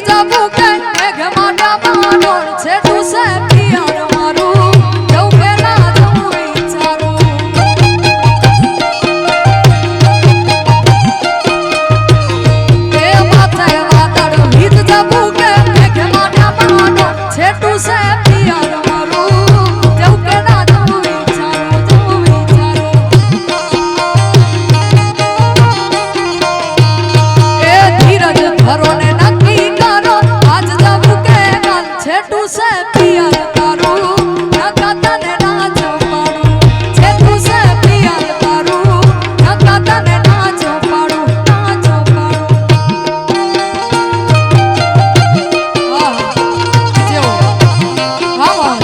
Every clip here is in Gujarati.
જાવું કે મેઘ માટા માનોળ છે તું સે પિયર મારું જવું કે ના જવું વિચારું એ માથે વાદળ વીજ જાવું કે મેઘ માટા માનોળ છે તું સે પિયર મારું જવું કે ના જવું વિચારું એ ધીરજ ધરો ને નક્કી કરો આજ જાવું કે કાલ છે તું સે પિયર તારું નકા તને ના જપાડું છે તું સે પિયર તારું નકા તને ના જપાડું આહ જેવો આવા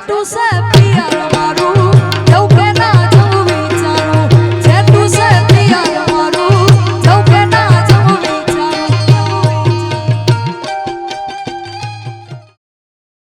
તું સે પિયર